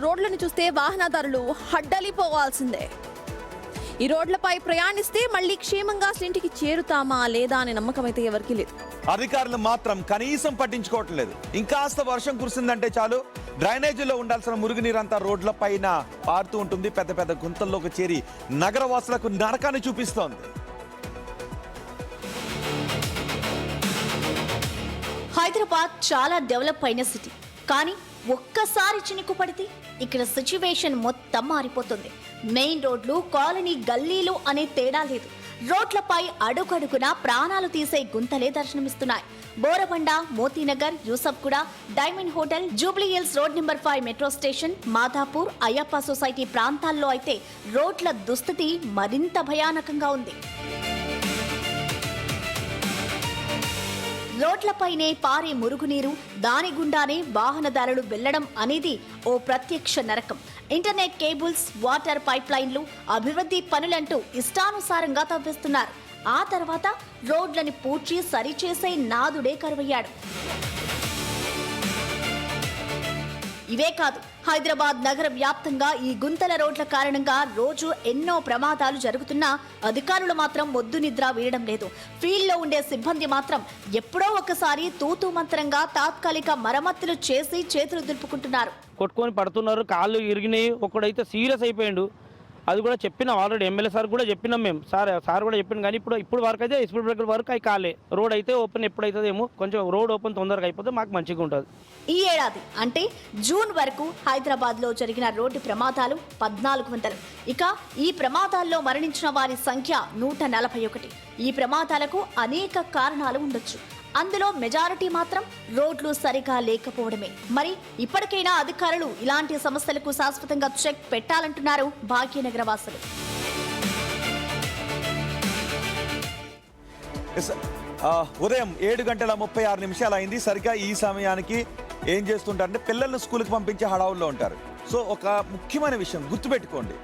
రోడ్లను చూస్తే వాహనదారులు హడ్డలిపోవాల్సిందే. ఈ రోడ్లపై ప్రయాణిస్తే మళ్ళీ క్షేమంగా ఇంటికి చేరుతామా లేదా అనే నమ్మకం అయితే ఎవరికీ లేదు. అధికారులు మాత్రం కనీసం పట్టించుకోవట్లేదు. ఇంకాస్త వర్షం కురిసిందంటే చాలు డ్రైనేజీలో ఉండాల్సిన మురుగునీరంతా రోడ్ల పైన పారుతూ ఉంటుంది. పెద్ద పెద్ద గుంతల్లోకి చేరి నగరవాసులకు నరకాన్ని చూపిస్తోంది. హైదరాబాద్ చాలా డెవలప్ అయిన సిటీ, కానీ ఒక్కసారి చినుకు పడితే ఇక్కడ సిచ్యువేషన్ మొత్తం మారిపోతుంది. మెయిన్ రోడ్లు, కాలనీ, గల్లీలు అనే తేడా లేదు. రోడ్లపై అడుగడుగున ప్రాణాలు తీసే గుంతలే దర్శనమిస్తున్నాయి. Borabanda, Motinagar, Yousufguda, Diamond Hotel, Jubilee Hills road number 5 metro station, Madhapur, Ayyappa Society ప్రాంతాల్లో అయితే రోడ్ల దుస్థితి మరింత భయానకంగా ఉంది. రోడ్లపైనే పారే మురుగునీరు, దాని గుండానే వాహనదారులు వెళ్లడం అనేది ఓ ప్రత్యక్ష నరకం. ఇంటర్నెట్ కేబుల్స్, వాటర్ పైప్ లైన్లు, అభివృద్ధి పనులంటూ ఇష్టానుసారంగా తవ్వేస్తున్నారు. ఆ తర్వాత రోడ్లని పూడ్చి సరిచేసే నాదుడే కరువయ్యాడు. ఇవే కాదు, హైదరాబాద్ నగర వ్యాప్తంగా ఈ గుంతల రోడ్ల కారణంగా రోజు ఎన్నో ప్రమాదాలు జరుగుతున్నా అధికారులు మాత్రం మొద్దు నిద్ర వీయడం లేదు. ఫీల్డ్లో ఉండే సిబ్బంది మాత్రం ఎప్పుడో ఒకసారి తూతూ మంత్రంగా తాత్కాలిక మరమ్మతులు చేసి చేతులు దులుపుకుంటున్నారు. కొట్టుకొని పడుతున్నారు, కాళ్ళు ఇరిగినాయి. ఒకడైతే సీరియస్ అయిపోయాడు. అది కూడా చెప్పినాం ఆల్రెడీ, ఎమ్మెల్యే సార్ కూడా చెప్పినాం మేము. సార్ కూడా చెప్పినాం, కానీ ఇప్పుడు వరకు అయితే స్పీడ్ బ్రేకర్ వరకు అవి కాలే. రోడ్ అయితే ఓపెన్ ఎప్పుడైతుందేమో, కొంచెం రోడ్ ఓపెన్ తొందరగా అయిపోతే మాకు మంచిగా ఉంటుంది. ఈ ఏడాది అంటే జూన్ వరకు హైదరాబాద్ లో జరిగిన రోడ్డు ప్రమాదాలు 1400. ఇక ఈ ప్రమాదాల్లో మరణించిన వారి సంఖ్య 141. ఈ ప్రమాదాలకు అనేక కారణాలు ఉండొచ్చు. అందులో మెజారిటీ మాత్రం రోడ్లు సరిగా లేకపోవడమే. మరి ఇప్పటికైనా అధికారులు ఇలాంటి సమస్యలకు శాశ్వతంగా చెక్ పెట్టాలంటున్నారు భాగ్యనగర వాసులు. ఉదయం 7:36 అయింది. సరిగ్గా ఈ సమయానికి ఏం చేస్తుంటారంటే పిల్లల్ని స్కూల్కి పంపించే హడావుల్లో ఉంటారు. సో ఒక ముఖ్యమైన విషయం గుర్తుపెట్టుకోండి,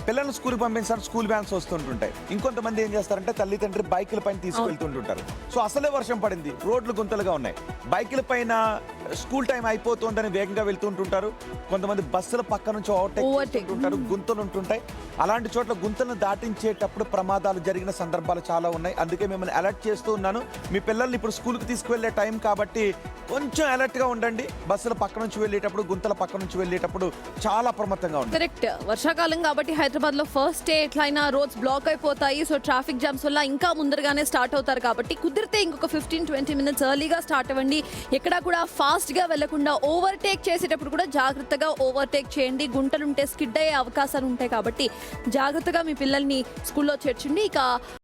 పిల్లల్ని స్కూల్కి పంపించారు, స్కూల్ వ్యాన్స్ వస్తుంటుంటాయి. ఇంకొంతమంది ఏం చేస్తారంటే తల్లిదండ్రి బైకుల పైన తీసుకెళ్తుంటుంటారు. సో అసలే వర్షం పడింది, రోడ్లు గుంతలుగా ఉన్నాయి, బైకుల పైన స్కూల్ టైం అయిపోతుందని వేగంగా వెళ్తుంటుంటారు. కొంతమంది బస్సుల పక్క నుంచి ఓవర్టేక్ ఉంటారు, గుంతలు ఉంటుంటాయి. అలాంటి చోట్ల గుంతలను దాటించేటప్పుడు ప్రమాదాలు జరిగిన సందర్భాలు చాలా ఉన్నాయి. అందుకే మిమ్మల్ని అలర్ట్ చేస్తూ ఉన్నాను. మీ పిల్లల్ని ఇప్పుడు స్కూల్కి తీసుకువెళ్లే టైం కాబట్టి కొంచెం అలర్ట్ గా ఉండండి. బస్సుల పక్క నుంచి వెళ్ళేటప్పుడు, గుంతల పక్క నుంచి వెళ్ళేటప్పుడు చాలా అప్రమత్తంగా ఉండండి. కరెక్ట్, వర్షాకాలం కాబట్టి హైదరాబాద్ లో ఫస్ట్ డే ఎట్లయినా రోడ్స్ బ్లాక్ అయిపోతాయి. సో ట్రాఫిక్ జామ్స్ వల్ల ఇంకా ముందరగానే స్టార్ట్ అవుతారు కాబట్టి కుదిరితే ఇంకొక 15-20 మినిట్స్ ఎర్లీగా స్టార్ట్ అవ్వండి. ఎక్కడ కూడా ఫాస్ట్ గా వెళ్లకుండా ఓవర్టేక్ చేసేటప్పుడు కూడా జాగ్రత్తగా ఓవర్టేక్ చేయండి. గుంటలుంటే స్కిడ్ అయ్యే అవకాశాలు ఉంటాయి కాబట్టి జాగ్రత్తగా మీ పిల్లల్ని స్కూల్లో చేర్చండి. ఇక